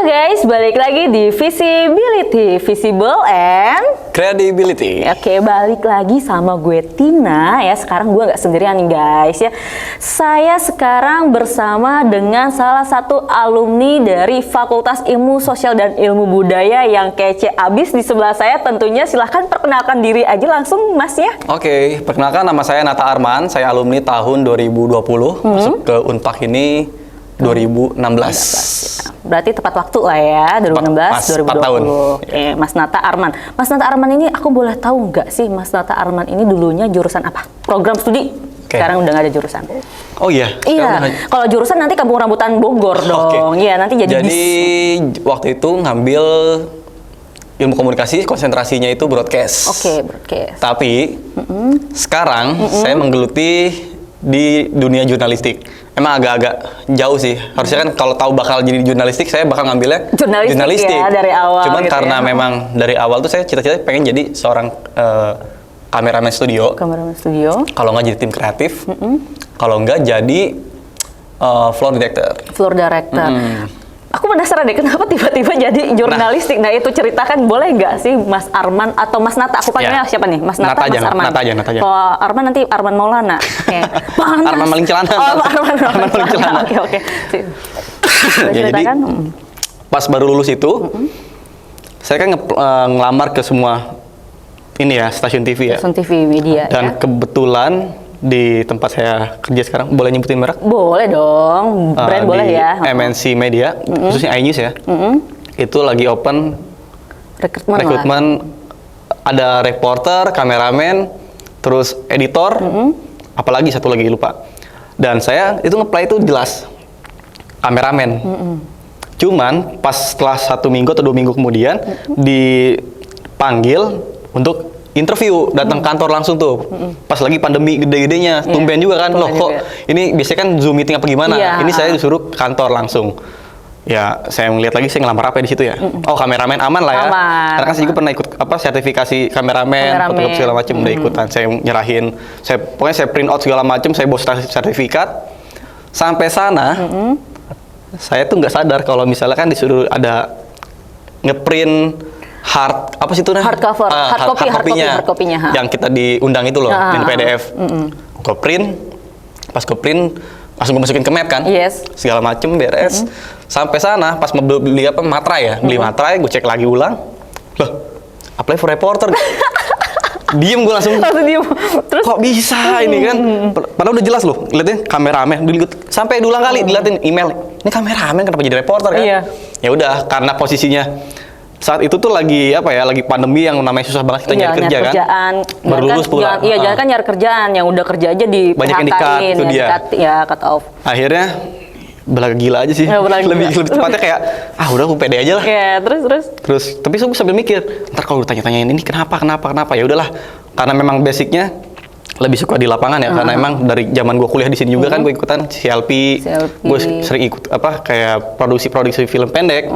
guys, balik lagi di Visibility, Visible and Credibility. Oke, balik lagi sama gue Tina ya. Sekarang gue nggak sendirian nih guys ya. Saya sekarang bersama dengan salah satu alumni dari Fakultas Ilmu Sosial dan Ilmu Budaya yang kece abis di sebelah saya. Tentunya silahkan perkenalkan diri aja langsung mas ya. Oke, perkenalkan nama saya Nata Arman. Saya alumni tahun 2020, masuk ke Unpak ini 2016. Berarti tepat waktu lah ya, 2016, 2020. 4 tahun. Oke, Mas Nata Arman. Mas Nata Arman ini aku boleh tahu nggak sih Mas Nata Arman ini dulunya jurusan apa? Program studi? Oke. Sekarang udah nggak ada jurusan. Oh iya? Iya, kalau jurusan nanti Kampung Rambutan Bogor dong. Iya, nanti jadi waktu itu ngambil ilmu komunikasi, konsentrasinya itu broadcast. Oke, broadcast. Tapi sekarang saya menggeluti di dunia jurnalistik. Emang agak-agak jauh sih. Harusnya kan kalau tahu bakal jadi jurnalistik, saya bakal ngambilnya jurnalistik. Ya, dari awal. Cuman gitu karena ya. memang dari awal tuh saya cita-cita pengen jadi seorang kameramen studio. Kameramen studio. Kalau nggak jadi tim kreatif, kalau nggak jadi floor director. Floor director. Aku penasaran deh kenapa tiba-tiba jadi jurnalistik. Nah itu ceritakan boleh nggak sih Mas Arman atau Mas Nata? Aku panggilnya siapa nih? Mas Nata, Mas Arman. Nata aja. Kalau Arman nanti Arman Maulana. Arman maling celana. Oh, Arman maling celana. Oke. Ya, jadi pas baru lulus itu, saya kan ngelamar ke semua ini ya stasiun TV ya. Stasiun TV media. Dan kebetulan di tempat saya kerja sekarang, boleh nyebutin merek? Boleh dong, brand boleh ya. MNC Media, khususnya iNews ya. Itu lagi open rekrutmen. Ada reporter, kameramen, terus editor, apalagi satu lagi lupa. Dan saya itu nge-play itu jelas kameramen. Cuman pas setelah 1 minggu atau 2 minggu kemudian dipanggil untuk interview, datang kantor langsung tuh. Pas lagi pandemi gede-gedenya, tumben juga kan. Loh kok ini biasanya kan Zoom meeting apa gimana? Ini saya disuruh kantor langsung. Ya, saya ngeliat lagi, saya ngelamar apa di situ ya? Oh, kameramen aman lah ya. Karena kan saya juga pernah ikut sertifikasi kameramen, fotografer segala macam udah ikutan. Saya nyerahin, pokoknya saya print out segala macam, saya bawa sertifikat. Sampai sana, saya tuh nggak sadar kalau misalnya kan disuruh ada ngeprint hard apa sih itu nah? Hard cover, hard copy-nya. Yang kita diundang itu loh, di PDF. Gue print, pas gue print langsung gue masukin ke map kan. Segala macem beres. Sampai sana pas mau beli apa materai ya, beli materai, gue cek lagi ulang. Loh, apply for reporter. Diem gue langsung diem. Terus kok bisa ini kan? Padahal udah jelas loh, lihatnya kameramen. Sampai diulang kali dilihatin email. Ini kameramen kenapa jadi reporter kan? Ya udah karena posisinya saat itu tuh lagi apa ya, lagi pandemi yang namanya susah banget kita nyari kerja kerjaan, kan, baru lulus pulang. Iya, jangan kan nyari kerjaan, yang udah kerja aja di banyak yang di-cut, itu dia. Cut off. Akhirnya belaga gila aja sih, lebih tepatnya kayak udah aku pede aja lah. Terus tapi saya sambil mikir, ntar kalau tanya-tanyain ini kenapa ya udahlah, karena memang basicnya lebih suka di lapangan ya, karena emang dari zaman gue kuliah di sini juga kan gue ikutan CLP. Gue sering ikut apa kayak produksi film pendek,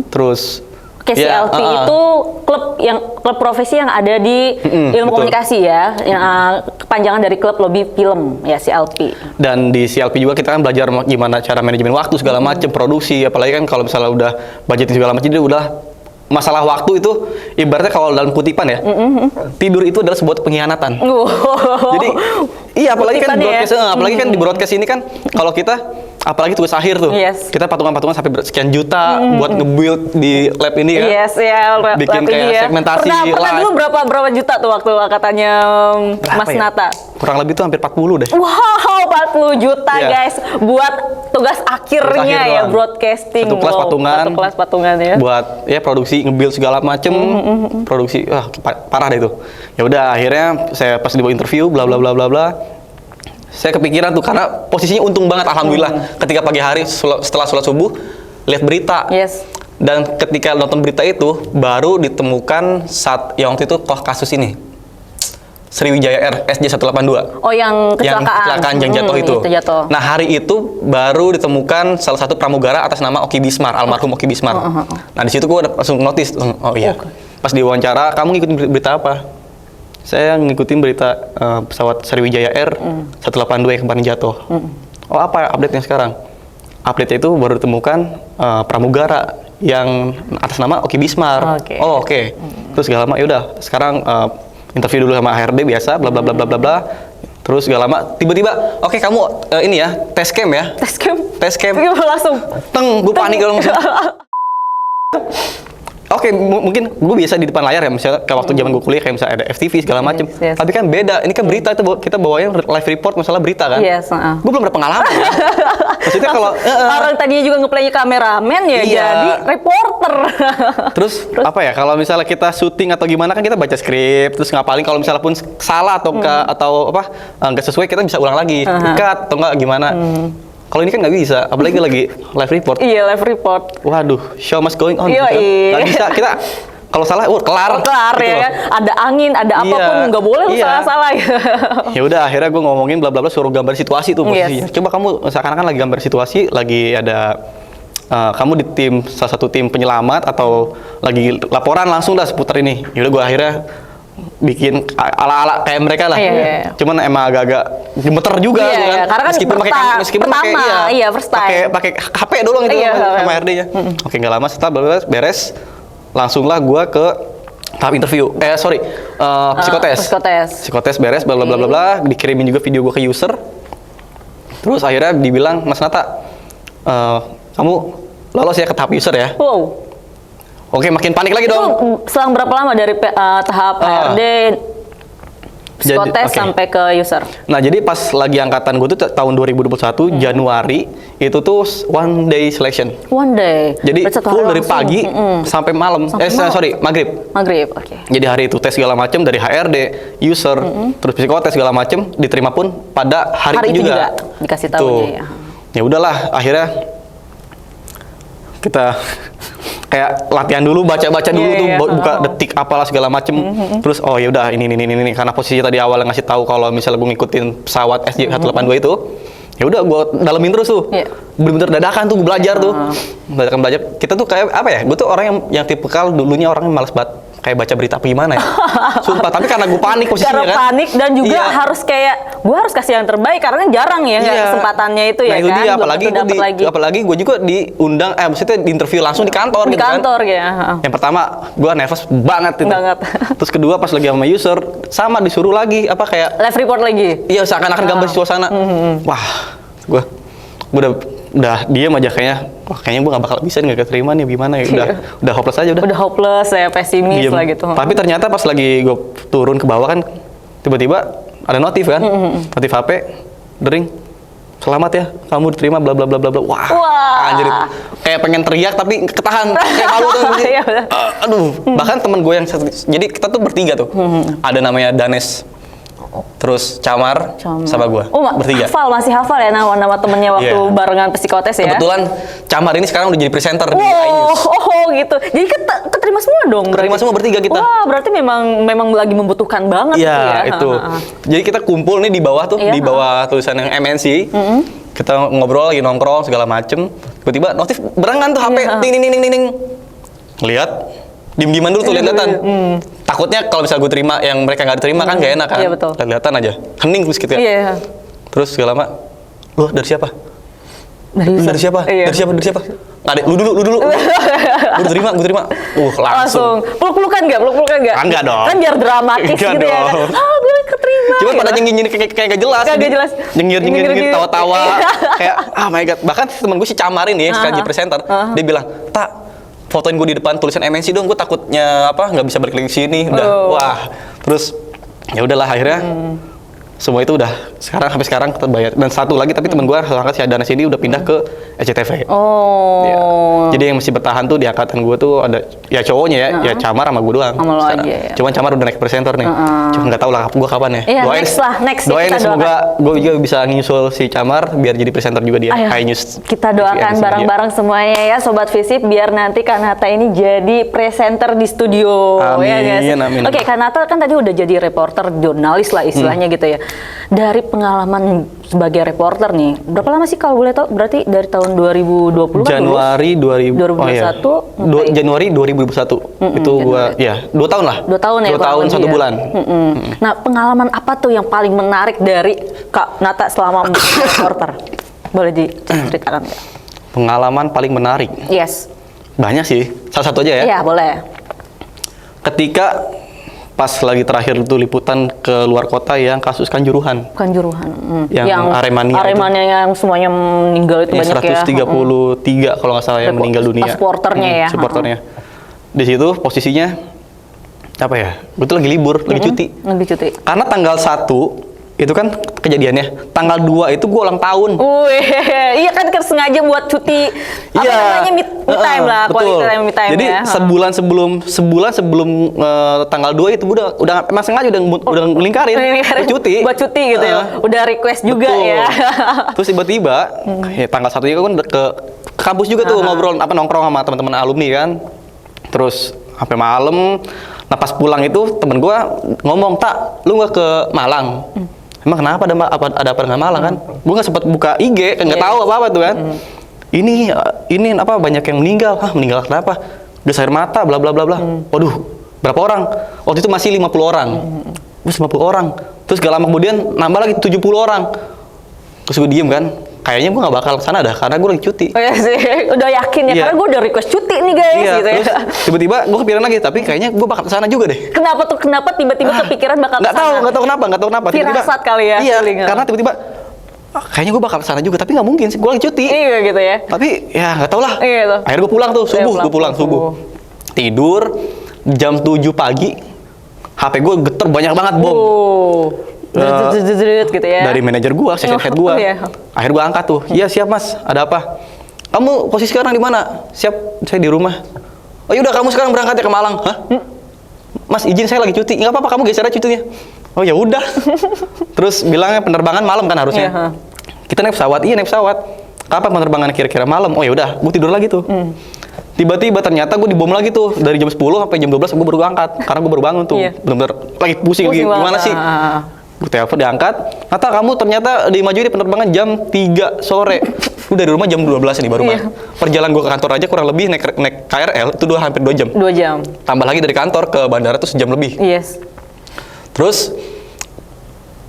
terus CLP itu klub profesi yang ada di ilmu komunikasi ya, yang kepanjangan dari klub lobby film ya, CLP. Dan di CLP juga kita kan belajar gimana cara manajemen waktu segala macam, produksi, apalagi kan kalau misalnya udah budgeting segala macam, itu udah masalah waktu itu ibaratnya kalau dalam kutipan ya, tidur itu adalah sebuah pengkhianatan. Jadi iya, apalagi kan broadcast, apalagi kan di broadcast ini kan kalau kita apalagi tugas akhir tuh, kita patungan-patungan sampai sekian juta buat nge-build di lab ini kan. Bikin kayak segmentasi. Pernah dulu berapa juta tuh waktu katanya Mas Nata? Kurang lebih tuh hampir 40 deh. Wow, 40 juta guys buat tugas akhirnya ya, broadcasting. Satu kelas patungan ya. Buat ya produksi nge-build segala macem, produksi parah deh itu. Ya udah akhirnya saya pas dibawa interview bla bla bla bla bla. Saya kepikiran tuh karena posisinya untung banget alhamdulillah, ketika pagi hari setelah sholat subuh lihat berita. Dan ketika nonton berita itu baru ditemukan yang waktu itu kasus ini Sriwijaya Air SJ182. Oh, yang kecelakaan yang jatuh itu. Nah, hari itu baru ditemukan salah satu pramugara atas nama Oki Bismar, almarhum Oki Bismar. Nah, di situ gue langsung notice, oh iya. Pas diwawancara, kamu ngikutin berita apa? Saya ngikutin berita pesawat Sriwijaya Air 182 yang kemarin jatuh. Oh, apa update-nya sekarang? Update itu baru ditemukan pramugara yang atas nama Oki Bismar. Oke. Oh, oke. Terus gak lama, yaudah sekarang interview dulu sama HRD biasa, bla bla bla bla bla bla. Terus gak lama, tiba-tiba, oke kamu ini ya, tes cam ya. Tes cam. Tes cam. Langsung. Gue panik langsung. Oke, mungkin gue biasa di depan layar ya, misalnya kayak waktu zaman gue kuliah kayak misalnya ada FTV segala macem. Yes. Tapi kan beda, ini kan berita itu kita bawain live report masalah berita kan. Yes. Gue belum ada pengalaman ya. Maksudnya kalau orang tadinya juga ngeplaynya kameramen ya, Iya. jadi reporter. terus apa ya? Kalau misalnya kita syuting atau gimana kan kita baca skrip, terus ngapalin kalau misalnya pun salah atau atau apa nggak sesuai kita bisa ulang lagi, cut atau nggak gimana. Kalau ini kan nggak bisa, apalagi lagi live report. Iya, live report. Waduh, show must going on. Iya, Nggak bisa kita kalau salah, kelar. Kelar gitu ya loh. kan. Ada angin, ada apapun nggak boleh lu salah-salah ya. Ya udah, akhirnya gue ngomongin bla bla bla, suruh gambar situasi tuh posisinya. Coba kamu seakan-akan lagi gambar situasi, lagi ada kamu di salah satu tim penyelamat atau lagi laporan langsung dah seputar ini. Ya udah, gue akhirnya bikin ala-ala kayak mereka lah. Iya. Cuman emang agak gemeter juga Iya, kan. karena kan meskipun pakai first time. pakai HP doang gitu sama HRD-nya. Oke, nggak lama setelah beres, langsunglah gua ke tahap interview. Psikotes. Psikotes beres, bla bla bla bla bla, dikirimin juga video gua ke user. Terus akhirnya dibilang, "Mas Nata, kamu lolos ya ke tahap user ya." Wow. Oke, makin panik lagi Itu dong. selang berapa lama dari tahap HRD psikotes sampai ke user? Nah, jadi pas lagi angkatan gue tuh tahun 2021 Januari itu tuh one day selection. One day. Jadi Berarti full dari langsung. pagi sampai malam. Maghrib. Maghrib, oke. Jadi hari itu tes segala macam dari HRD, user, terus psikotes segala macam diterima pun pada hari itu juga. Dikasih tahu ya. Ya udahlah, akhirnya kita kayak latihan dulu, baca-baca dulu tuh, buka detik apalah segala macem. Terus oh ya udah ini karena posisi tadi awal ngasih tahu kalau misalnya gue ngikutin pesawat SJ182 itu, ya udah gue dalemin terus tuh. Bener-bener dadakan tuh gue belajar tuh. Belajar. Kita tuh kayak apa ya? Gue tuh orang yang tipikal dulunya orang yang malas banget kayak baca berita apa gimana ya. Sumpah, tapi karena gue panik posisinya karena kan. panik dan juga harus kayak gue harus kasih yang terbaik karena kan jarang ya kesempatannya itu ya itu kan. Dia, apalagi gue juga diundang maksudnya di interview langsung di kantor di gitu kantor kan. Ya. Yang pertama gue nervous banget itu. Terus kedua pas lagi sama user sama disuruh lagi apa kayak live report lagi. Iya, seakan-akan gambar suasana. Wah, gue udah diam aja kayaknya. Wah, kayaknya gue gak bakal bisa nih, gak keterima nih, gimana ya. Udah hopeless aja udah. Udah hopeless ya, pesimis lah gitu. Tapi ternyata pas lagi gue turun ke bawah kan, tiba-tiba ada notif kan, notif HP, dering, selamat ya, kamu diterima, bla bla bla bla bla. Wah, anjir, kayak pengen teriak tapi ketahan, kayak malu tuh. Aduh, bahkan temen gue yang jadi kita tuh bertiga tuh, ada namanya Danes. Terus Camar sama gue bertiga. Masih hafal ya nama temennya waktu barengan psikotes ya. Kebetulan Camar ini sekarang udah jadi presenter di iNews. Oh gitu. Jadi keterima semua dong. Keterima semua bertiga kita. Wah, berarti memang lagi membutuhkan banget ya, ya. Itu. Jadi kita kumpul nih di bawah tuh, di bawah tulisan yang MNC. Kita ngobrol lagi nongkrong segala macem. Tiba-tiba notif berengan tuh HP, ting. Lihat, diem-dieman dulu tuh lihat-lihatan. Takutnya kalau misalnya gue terima yang mereka nggak diterima kan gak enak kan. Iya, betul. Lihat-lihatan aja, hening terus gitu ya. Iya. Terus segala lama, lu dari siapa? Dari siapa? Iya. Dari siapa? Nggak ada, lu dulu. Gue terima. Langsung. Peluk-pelukan nggak? Enggak dong. Kan biar dramatis Enggak gitu ya kan. Gue keterima. Cuma pada nyengir kayak gak jelas. Gak jelas. Nyengir tawa-tawa. Kayak my god. Bahkan temen gue si Camar ini yang sekarang jadi presenter, dia bilang, "Tak, fotoin gue di depan tulisan MNC dong, gue takutnya nggak bisa balik lagi ke sini." Udah, wah. Terus ya udahlah akhirnya semua itu udah sampai sekarang kita bayar. Dan satu lagi tapi temen gue si Danes ini udah pindah ke SCTV. Ya. Jadi yang masih bertahan tuh di angkatan gue tuh ada ya cowoknya ya Camar sama gue doang. Sama lo aja ya. Cuman Camar udah naik presenter nih. Cuma nggak tahu lah gue kapan ya. Iya, next doain semoga gue juga bisa nyusul si Camar biar jadi presenter juga dia. iNews. Kita doakan bareng-bareng semuanya ya Sobat Visip biar nanti Kak Nata ini jadi presenter di studio. Amin. Oke, Kak Nata kan tadi udah jadi reporter, jurnalis lah istilahnya gitu ya. Dari pengalaman sebagai reporter nih, berapa lama sih kalau boleh tahu? Berarti dari tahun 2020 Januari 2021. Januari 2021. Itu gua 2 tahun lah. 2 tahun ya. 2 tahun 1 bulan. Nah, pengalaman apa tuh yang paling menarik dari Kak Nata selama menjadi reporter? Boleh diceritakan nggak? Pengalaman paling menarik. Yes. Banyak sih, salah satu aja ya. Iya, boleh. Ketika pas lagi terakhir itu liputan ke luar kota yang kasus Kanjuruhan. Yang Aremania yang semuanya meninggal itu yang banyak 133 kalau nggak salah yang meninggal dunia. Supporternya ya. Supporternya. Di situ posisinya apa ya? Gue tuh lagi libur, lagi cuti. Lagi cuti. Karena tanggal 1 itu kan kejadiannya. Tanggal 2 itu gue ulang tahun. Iya kan sengaja buat cuti. Apa namanya me time lah, betul. Me time. Jadi ya. sebulan sebelum tanggal 2 itu gue udah emang sengaja udah ngelingkarin buat cuti gitu ya. Udah request juga ya. Terus tiba-tiba ya, tanggal 1 kan ke kampus juga tuh ngobrol nongkrong sama teman-teman alumni kan. Terus sampai malam. Nah pas pulang itu temen gue ngomong, "Tak, lu nggak ke Malang?" Emang kenapa ada apa dengan Malang kan? Gue nggak sempat buka IG, nggak tahu apa tuh kan. Ini apa banyak yang meninggal. Meninggal kenapa? Gas air mata, bla bla bla bla. Waduh, berapa orang? Waktu itu masih 50 orang. Terus 50 orang. Terus gak lama kemudian nambah lagi 70 orang. Terus gue diem kan. Kayaknya gue gak bakal kesana dah, karena gue lagi cuti. Oh iya sih, udah yakin ya, karena gue udah request cuti nih guys gitu terus ya. tiba-tiba gue kepikiran lagi, tapi kayaknya gue bakal kesana juga deh. Kenapa tiba-tiba kepikiran bakal kesana? Nggak tahu kenapa. Firasat kali ya. Iya, karena tiba-tiba kayaknya gue bakal kesana juga, tapi nggak mungkin sih, gue lagi cuti. Iya gitu ya. Tapi ya nggak tau lah. Iya tuh. Akhirnya gue pulang tuh, subuh. Tidur, jam 7 pagi, HP gue geter banyak banget bom. Gitu ya. Dari manajer gue, session head gue. Iya. Akhirnya gue angkat tuh. Iya siap mas, ada apa? Kamu posisi sekarang di mana? Siap, saya di rumah. Oh yaudah kamu sekarang berangkat ya ke Malang. Hah? Mas izin saya lagi cuti. Nggak apa-apa, kamu geser aja cutinya. Oh ya udah. Terus bilangnya penerbangan malam kan harusnya. Iya. Kita naik pesawat. Iya naik pesawat. Kapan penerbangan kira-kira malam? Oh ya udah, gue tidur lagi tuh. Tiba-tiba ternyata gue dibom lagi tuh dari jam 10 sampai jam 12 gue baru angkat karena gue baru bangun tuh. Iya. Bener-bener lagi pusing gimana sih? Gue telepon diangkat, Nata kamu ternyata dimajuin di penerbangan jam 3 sore. Udah dari rumah jam 12 nih baru Iya. Perjalanan gue ke kantor aja kurang lebih naik KRL itu hampir 2 jam. 2 jam. Tambah lagi dari kantor ke bandara tuh sejam lebih. Yes. Terus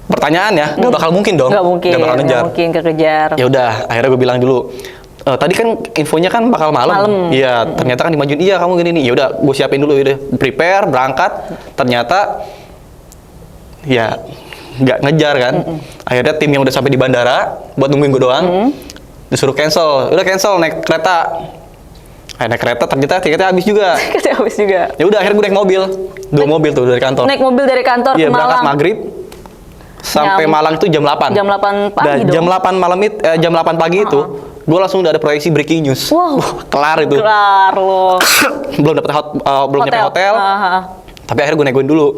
pertanyaan ya, nggak bakal mungkin dong. Nggak mungkin. Nggak bakal ngejar. Nggak mungkin kekejar. Ya udah, akhirnya gue bilang dulu. Tadi kan infonya kan bakal malam. Iya, ternyata kan dimajuin. Iya, kamu gini nih. Ya udah, gue siapin dulu udah prepare, berangkat. Ternyata ya nggak ngejar kan. Akhirnya tim yang udah sampai di bandara buat nungguin gue doang. Disuruh cancel. Udah cancel naik kereta. Naik kereta ternyata tiketnya habis juga. Tiketnya habis juga. Ya udah akhirnya gue naik mobil. 2 mobil tuh dari kantor. Naik mobil dari kantor ke Iya, Malang. berangkat maghrib. Sampai Malang itu jam 8. Jam 8 pagi dong. Jam 8 malam itu jam 8 pagi itu gue langsung udah ada proyeksi breaking news. Wow. Kelar itu. Kelar loh. belum dapat nyampe hotel. Tapi akhirnya gue negoin dulu.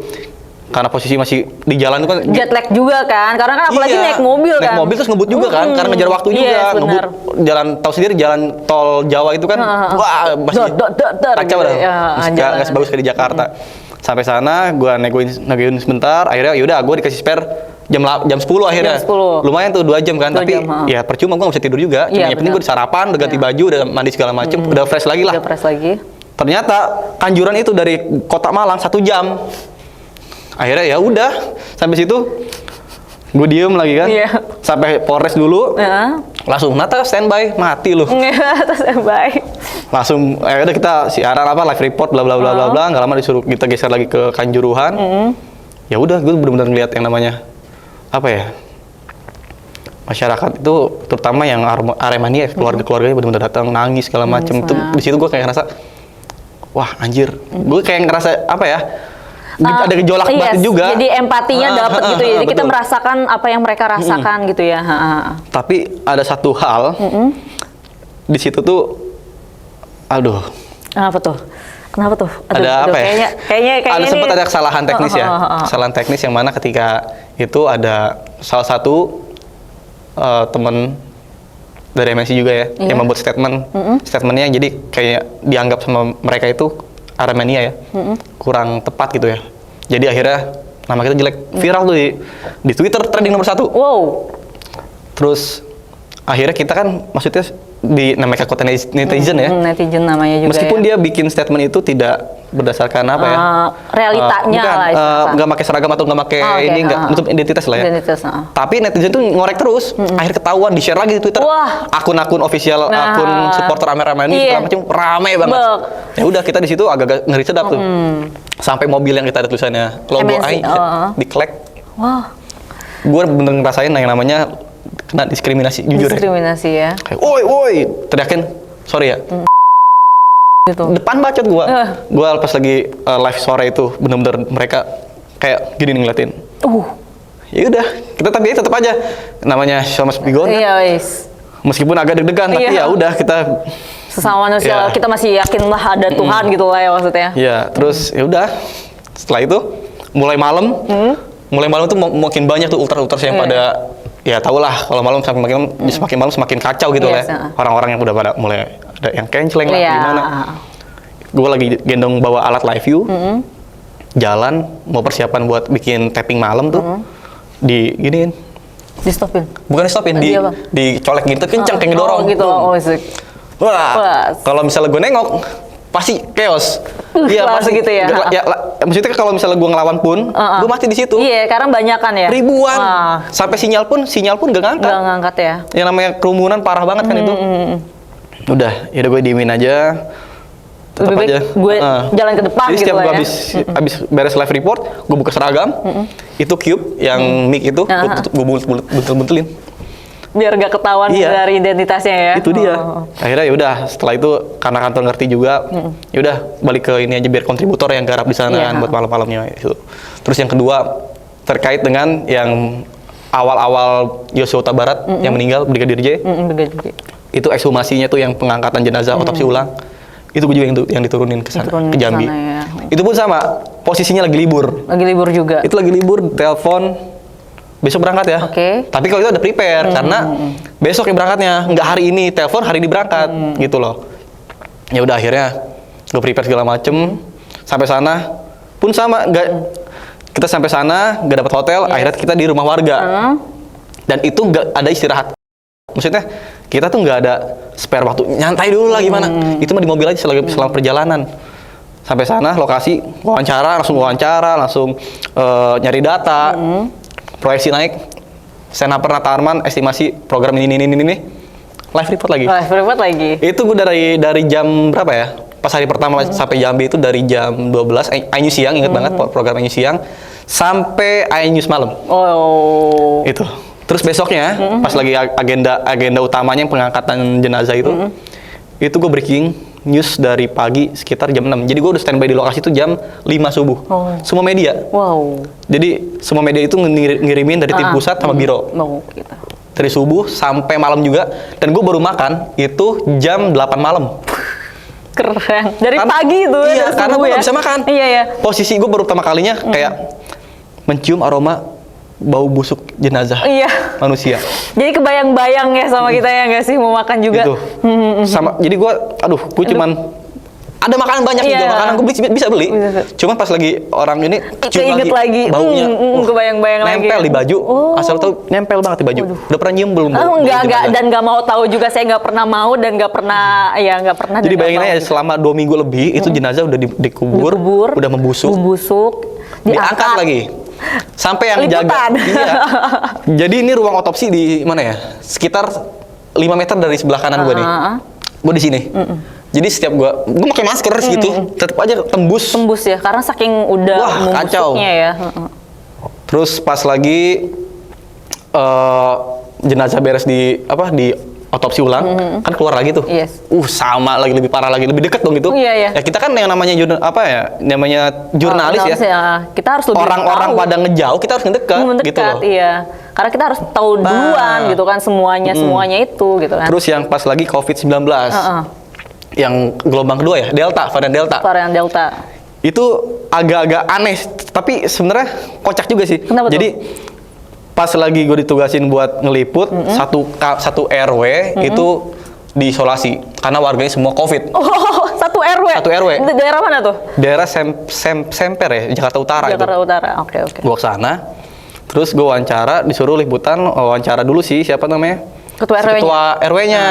Karena posisi masih di jalan itu kan jet lag juga kan, karena kan apalagi naik mobil kan. Naik mobil terus ngebut juga kan, karena ngejar waktu juga. Yes, ngebut jalan, tahu sendiri jalan tol Jawa itu kan, wah masih kacau dah. Nggak sebagus kayak di Jakarta. Sampai sana gue negoin sebentar, akhirnya yaudah gue dikasih spare jam 10 akhirnya. Jam 10. Lumayan tuh 2 jam kan, tapi ya percuma gue nggak bisa tidur juga. Cuma yang penting gue sarapan, udah ganti baju, udah mandi segala macem, udah fresh lagi lah. Udah fresh lagi. Ternyata Kanjuran itu dari kota Malang 1 jam. Akhirnya ya udah sampai situ gue diem lagi kan. Sampai Polres dulu. Langsung Nata standby, mati lu. Standby. Langsung udah kita siaran live report bla bla bla bla bla. Nggak lama disuruh kita geser lagi ke Kanjuruhan. Ya udah gue benar-benar ngeliat yang namanya apa ya, masyarakat itu terutama yang Aremania keluarganya benar-benar datang nangis segala macem. Itu di situ gue kayak ngerasa wah anjir. Gue kayak ngerasa apa ya, ada gejolak batin juga. Jadi empatinya dapat gitu ya. Jadi kita merasakan apa yang mereka rasakan gitu ya. Tapi ada satu hal di situ tuh, aduh. Kenapa tuh? Ada apa ya? Kayaknya ada sempat ada kesalahan teknis ya. Kesalahan teknis yang mana ketika itu ada salah satu teman dari MNC juga ya, yang membuat statementnya jadi kayak dianggap sama mereka itu Aremania ya, kurang tepat gitu ya. Jadi akhirnya nama kita jelek, viral tuh di Twitter, trending nomor 1. Wow. Terus akhirnya kita kan maksudnya di namanya kekuatan netizen ya. Netizen namanya juga. Meskipun ya. dia bikin statement itu tidak berdasarkan apa ya? Realitanya bukan, lah. nggak pakai seragam atau nggak pakai ini, nggak nutup identitas lah ya. Identitas, Tapi netizen tuh ngorek terus. Akhirnya ketahuan, di share lagi di Twitter. Wah. Akun-akun official, akun supporter Amer ini segala macam rame banget. Ya udah kita di situ agak-agak ngeri sedap tuh. Sampai mobil yang kita ada tulisannya logo AI diklek. Wah. Gue bener ngerasain yang namanya kena diskriminasi, jujur Diskriminasi ya. Kayak, woi, teriakin, sorry ya. Gitu. Depan bacot gua. Gua pas lagi live sore itu bener-bener mereka kayak gini nih ngeliatin. Ya udah, kita tetap aja namanya show must be gone. Iya, wis. Meskipun agak deg-degan, tapi ya udah kita sesama manusia kita masih yakin lah ada Tuhan gitu lah ya maksudnya. Iya, terus ya udah. Setelah itu mulai malam tuh makin banyak tuh ultras yang pada ya tau lah kalau malam semakin malam semakin kacau gitu lah. Orang-orang yang udah pada mulai ada yang canceling lah gimana. Gue lagi gendong bawa alat live view, jalan mau persiapan buat bikin tapping malam tuh, di giniin. Di stopin? Bukan di stopin, dicolek gitu kenceng kayak ngedorong. Gitu. Wah, kalau misalnya gue nengok pasti chaos. Iya pasti gitu ya. Maksudnya kalau misalnya gue ngelawan pun, gue mati di situ. Iya, karena banyakan ya. Ribuan. Sampai sinyal pun gak ngangkat. Gak ngangkat ya. Yang namanya kerumunan parah banget kan itu. Udah, ya udah gue diemin aja. Lebih baik gue jalan ke depan. Jadi gitu setiap gue ya. habis beres live report, gue buka seragam, itu cube yang mic itu, gue buntel-buntelin. Biar gak ketahuan dari identitasnya ya. Itu dia. Akhirnya ya udah, setelah itu karena kantor ngerti juga, ya udah balik ke ini aja biar kontributor yang garap di sana kan buat malam-malamnya itu. Terus yang kedua terkait dengan yang awal-awal Yosua Huta Barat yang meninggal Brigadir J. Itu ekshumasinya tuh yang pengangkatan jenazah otopsi ulang. Itu gue juga yang diturunin ke sana, ke Jambi. Ya. Itu pun sama, posisinya lagi libur. Lagi libur juga. Itu lagi libur, telepon besok berangkat ya. Tapi kalau itu ada prepare karena besok yang berangkatnya, nggak hari ini telepon, hari ini berangkat gitu loh. Ya udah akhirnya gue prepare segala macem, sampai sana pun sama, kita sampai sana nggak dapat hotel, akhirnya kita di rumah warga. Dan itu nggak ada istirahat. Maksudnya kita tuh nggak ada spare waktu, nyantai dulu lah gimana. Itu mah di mobil aja selama perjalanan. Sampai sana lokasi wawancara, langsung nyari data. Proyeksi naik, Senaper Nata Arman estimasi program ini, live report lagi. Itu gue dari jam berapa ya? Pas hari pertama sampai Jambi itu dari jam 12, iNews siang, inget banget program iNews siang, sampai iNews malam. Itu. Terus besoknya, pas lagi agenda utamanya yang pengangkatan jenazah itu gue breaking news dari pagi sekitar jam 6. Jadi gue udah standby di lokasi itu jam 5 subuh. Semua media. Jadi semua media itu ngirimin dari tim pusat sama biro. Gitu. Dari subuh sampai malam juga. Dan gue baru makan itu jam 8 malam. Keren. Dari pagi itu iya, karena gue gak bisa makan. Iya. Posisi gue baru pertama kalinya kayak mencium aroma bau busuk jenazah manusia. Jadi kebayang-bayang ya sama kita ya nggak sih mau makan juga. Gitu. Sama. Jadi gue cuman ada makanan banyak juga, makanan gue bisa beli. Cuman pas lagi orang ini cium lagi baunya. Kebayang-bayang lagi. Nempel di baju. Asal tau nempel banget di baju. Udah pernah nyium belum? Enggak, dan nggak mau tahu juga, saya nggak pernah mau dan nggak pernah. Jadi bayangin aja selama 2 minggu lebih itu jenazah udah dikubur, udah membusuk, diangkat lagi. Sampai yang jaga. Jadi ini ruang otopsi di mana ya? Sekitar 5 meter dari sebelah kanan gue nih. Gue di sini. Jadi setiap gue pakai masker gitu, tetap aja tembus ya, karena saking udah membusuknya ya. Terus pas lagi jenazah beres di otopsi ulang, kan keluar lagi tuh. Sama lagi, lebih parah lagi, lebih deket dong gitu. Ya kita kan yang namanya jurnalis ya. Kita harus lebih orang-orang pada ngejauh, kita harus ngedekat gitu loh. Iya. Karena kita harus tahu duluan gitu kan semuanya itu gitu kan. Terus yang pas lagi COVID-19. Yang gelombang kedua ya, varian Delta. Itu agak-agak aneh, tapi sebenarnya kocak juga sih. Kenapa Jadi pas lagi gue ditugasin buat ngeliput satu RW itu diisolasi karena warganya semua COVID. Satu RW. Daerah mana tuh? Daerah Semper ya, Jakarta Utara. Oke. Gue kesana, terus gue wawancara, disuruh liputan, wawancara dulu sih siapa namanya? Ketua RW-nya.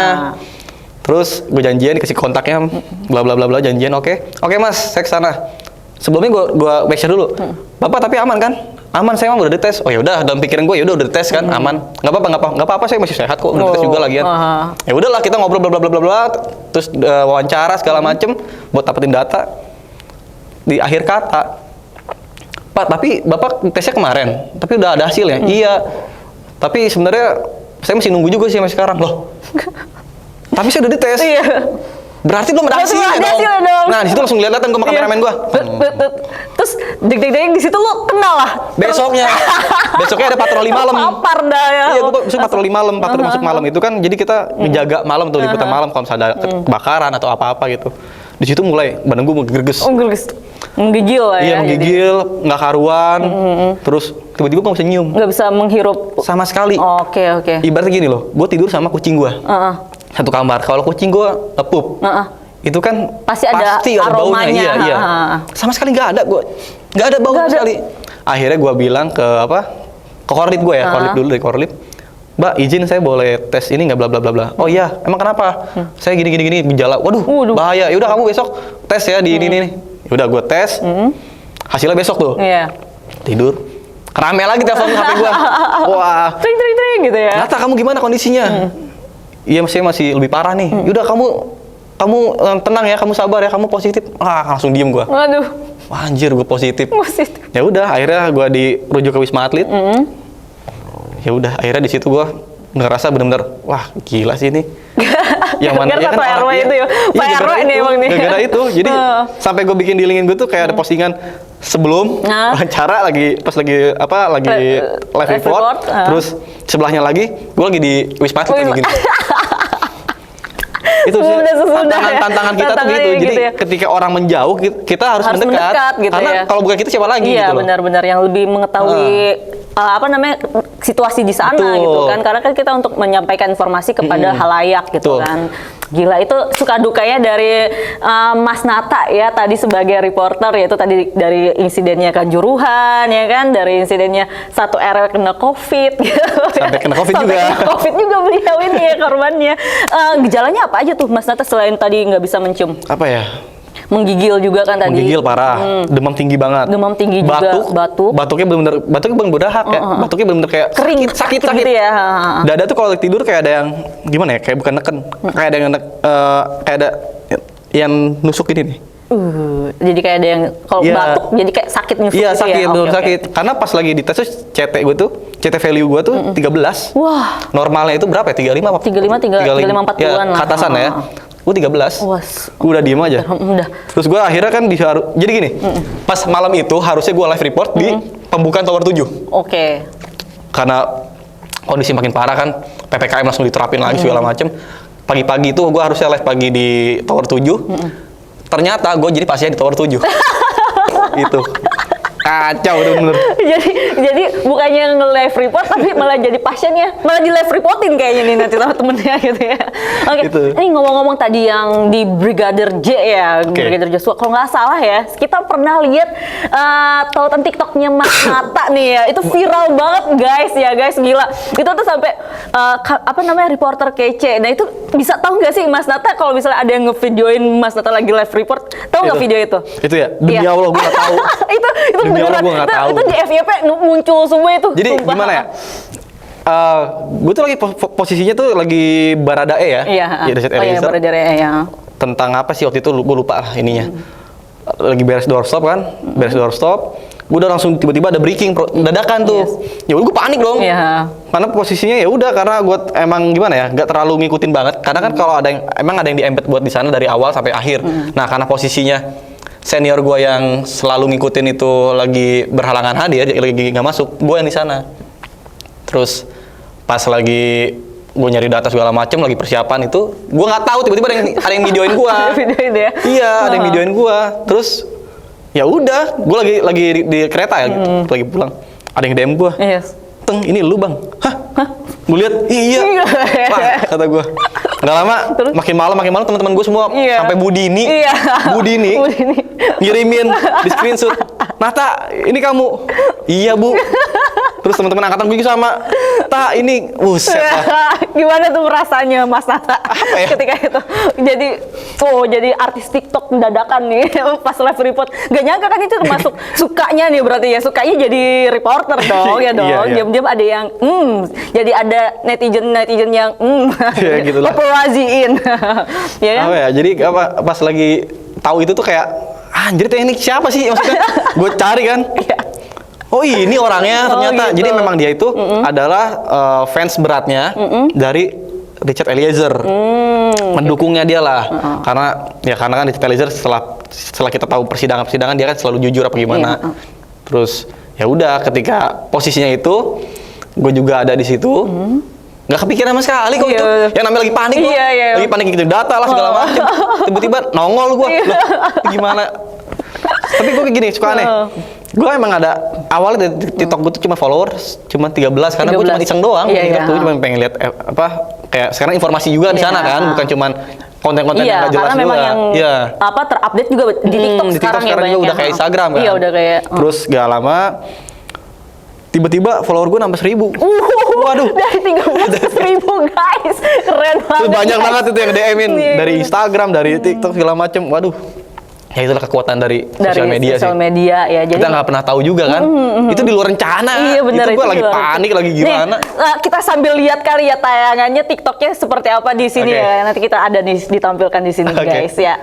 Terus gue janjian, dikasih kontaknya, bla bla bla bla, janjian, oke mas, saya kesana. Sebelumnya gue make sure dulu, bapak tapi aman kan? Aman, saya emang udah dites. Oh ya udah, dalam pikiran gue ya udah dites kan, aman. Nggak apa-apa, saya masih sehat kok, udah dites juga lagian. Ya udahlah, kita ngobrol bla bla bla bla bla, terus wawancara segala macem buat dapetin data. Di akhir kata, Pak, tapi bapak tesnya kemarin, tapi udah ada hasilnya. Iya, tapi sebenarnya saya masih nunggu juga sih sampai sekarang loh. Tapi saya udah dites. Iya. Berarti belum ada hasilnya dong. Nah, di situ langsung lihat-lihat kan gue sama kameramen gue. Terus deg-deg di situ lu kenal lah. Besoknya ada patroli malam. Papar dah ya. Iya, gue masuk patroli malam, patroli masuk malam itu kan jadi kita menjaga malam tuh, liputan malam kalau misalnya ada kebakaran atau apa-apa gitu. Di situ mulai badan gue gerges. Menggigil lah ya. Iya, menggigil, nggak karuan. Terus tiba-tiba gue bisa nyium. Nggak bisa menghirup sama sekali. Oke. Ibaratnya gini loh, gue tidur sama kucing gue. Satu kamar. Kalau kucing gue nge-pup, itu kan pasti ada aromanya. Iya. Sama sekali nggak ada, nggak ada bau sama sekali. Akhirnya gue bilang ke korlip gue ya, korlip dulu dari korlip. Mbak, izin saya boleh tes ini nggak, bla bla bla bla. Oh iya, emang kenapa? Saya gini gejala. Waduh, bahaya. Ya udah kamu besok tes ya di ini nih. Ya udah gue tes. Hasilnya besok tuh. Iya. Tidur. Rame lagi telepon HP gue. Wah. Tring gitu ya. Nata, kamu gimana kondisinya? Iya, saya masih lebih parah nih. Yaudah kamu tenang ya, kamu sabar ya, kamu positif. Langsung diem gue. Waduh. Wah, anjir, gue positif. Ya udah, akhirnya gue dirujuk ke Wisma Atlet. Ya udah, akhirnya di situ gue ngerasa bener-bener, wah gila sih ini. Yang mana ya kan Pak RW itu ya. Pak RW nih emang nih. Gara-gara itu, jadi sampai gue bikin di LinkedIn gue tuh kayak ada postingan sebelum wawancara lagi live report, terus sebelahnya lagi gue lagi di Wisma Atlet kayak gini. Itu sih tantangan kita tuh gitu. Jadi ketika orang menjauh, kita harus mendekat gitu, karena kalau bukan kita siapa lagi gitu. Iya, benar-benar yang lebih mengetahui situasi di sana gitu kan, karena kan kita untuk menyampaikan informasi kepada halayak gitu kan. Gila, itu suka dukanya dari Mas Nata ya tadi sebagai reporter, yaitu tadi dari insidennya Kanjuruhan ya kan, dari insidennya satu RW kena COVID gitu. Sampai kena COVID juga. Kena COVID juga beliau ini ya korbannya. Gejalanya apa aja tuh Mas Nata selain tadi nggak bisa mencium? Apa ya? Menggigil juga kan tadi. Menggigil parah, demam tinggi banget. Demam tinggi juga, batuk. Batuknya bener-bener dahak ya. Batuknya bener-bener kayak kering, sakit gitu ya. Dada tuh kalau tidur kayak ada yang gimana ya? Kayak bukan neken, kayak ada yang kayak ada yang nusuk ini nih. Jadi kayak ada yang kalau batuk jadi kayak sakit nusuk gitu sakit, ya. Sakit. Karena pas lagi dites tuh CT gue tuh, CT value gue tuh 13. Wah. Normalnya itu berapa ya? 35 apa? 35 40-an lah. Atasan ya. Gue 13. Gue udah diem aja. Terus gue akhirnya kan jadi gini, pas malam itu harusnya gue live report di pembukaan Tower 7. Oke. Karena kondisi makin parah kan, PPKM langsung diterapin lagi segala macem. Pagi-pagi itu gue harusnya live pagi di Tower 7. Ternyata gue jadi pasien di Tower 7. Itu. Kacau bener-bener. jadi bukannya nge-live report tapi malah jadi pasiennya, malah di live reportin kayaknya nih nanti sama temennya gitu ya. Oke. Gitu. Ini ngomong-ngomong tadi yang di Brigadir J ya, Brigadir Joshua, kalau nggak salah ya, kita pernah lihat tautan TikToknya Mas Nata nih ya, itu viral banget guys, gila. Itu tuh sampai reporter kece. Nah itu bisa tahu nggak sih Mas Nata kalau misalnya ada yang ngevideoin Mas Nata lagi live report, tahu nggak video itu? Itu ya, demi Allah gue nggak tahu. itu beneran, itu di FYP muncul semua itu. Jadi sumpah. Gimana ya? Gue tuh lagi posisinya tuh lagi Baradae ya. Iya. Baradae ya. Tentang apa sih waktu itu gue lupa lah ininya. Lagi beres doorstop kan, beres doorstop. Gue udah langsung tiba-tiba ada breaking dadakan tuh. Ya udah gue panik dong. Iya. Karena posisinya ya udah, karena gue emang gimana ya, nggak terlalu ngikutin banget. Karena kan kalau ada yang di embed buat di sana dari awal sampai akhir. Nah karena posisinya senior gue yang selalu ngikutin itu lagi berhalangan hadir, lagi nggak masuk, gue yang di sana. Terus pas lagi gue nyari data segala macem, lagi persiapan itu, gue nggak tahu tiba-tiba ada yang videoin gue. Iya, ada yang videoin gue. Terus ya udah, gue lagi di kereta ya, lagi pulang. Ada yang DM gue. Teng, ini lu bang. Hah? Gue lihat, iya. Wah, kata gue. Nggak lama, makin malam teman-teman gue semua sampai Budini ngirimin di screenshot. Nata, ini kamu. Iya bu. Terus Terus teman-teman angkatan gue juga sama. Ini buset lah. Gimana tuh rasanya Mas Nata? Apa ya? Ketika itu jadi artis TikTok dadakan nih pas live report. Gak nyangka kan itu termasuk sukanya nih berarti ya. Sukanya jadi reporter dong ya dong. Iya. Diam-diam ada yang jadi ada netizen yang Ya, gitulah. populasiin. Ya kan? Apa ya? Jadi pas lagi tahu itu tuh kayak anjir teknik siapa sih maksudnya? Gue cari kan. Iya. Oh ini orangnya ternyata. Gitu. Jadi memang dia itu adalah fans beratnya dari Richard Eliezer. Mendukungnya dia lah. Karena kan Richard Eliezer setelah kita tahu persidangan dia kan selalu jujur apa gimana. Iya. Terus ya udah ketika posisinya itu gue juga ada di situ. Nggak kepikiran sama sekali kok itu. Yang namanya lagi panik kok. Lagi panik gitu data lah segala macam. Tiba-tiba nongol gue. Loh, gimana? Tapi gue kayak gini suka aneh. Gue emang ada awalnya dari TikTok gue tuh cuma followers cuma 13 karena gue cuma iseng doang. Tuh cuma pengen lihat kayak sekarang informasi juga di sana kan, bukan cuma konten-konten yang nggak jelas karena memang yang terupdate juga di TikTok di sekarang juga udah kayak Instagram kan. Iya udah kayak. Terus gak lama tiba-tiba follower gue nambah 1.000. Waduh. Dari 13.000 guys, keren banget. Terus banyak banget itu yang DM-in dari Instagram, dari TikTok segala macem. Waduh. Ya itulah kekuatan dari sosial media sih. Media ya. Jadi kita nggak pernah tahu juga kan. Itu di luar rencana. Iya benar. Itu gue lagi panik, lagi gimana. Nih, kita sambil lihat kali ya tayangannya TikToknya seperti apa di sini ya. Nanti kita ada ditampilkan di sini guys ya.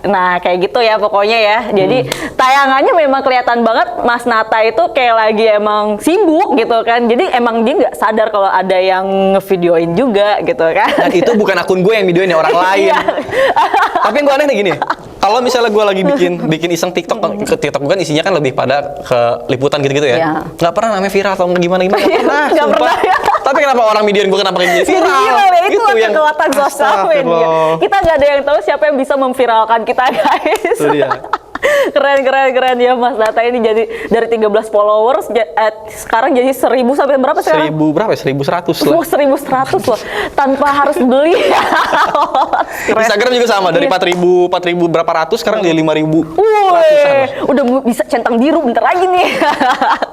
Nah kayak gitu ya pokoknya ya. Jadi tayangannya memang kelihatan banget Mas Nata itu kayak lagi emang sibuk gitu kan. Jadi emang dia nggak sadar kalau ada yang ngevideoin juga gitu kan. Dan itu bukan akun gue yang videoin ya, orang lain. Tapi yang gue aneh nih gini. Kalau misalnya gue lagi bikin iseng TikTok gue kan isinya kan lebih pada ke liputan gitu-gitu ya. Nggak pernah namanya viral atau gimana. Nggak pernah. Tapi kenapa orang videoin gue kenapa kayak gini viral? Itu yang kekuatan sosial media. Kita nggak ada yang tahu siapa yang bisa memviralkan kita guys. Itu dia. Keren ya Mas Nata ini jadi dari 13 followers sekarang jadi 1.000 sampai berapa sekarang? 1.100 lah. 1.100 loh, tanpa harus beli. Instagram juga sama, dari 4.000 berapa ratus sekarang jadi 5.000. Udah bisa centang biru bentar lagi nih.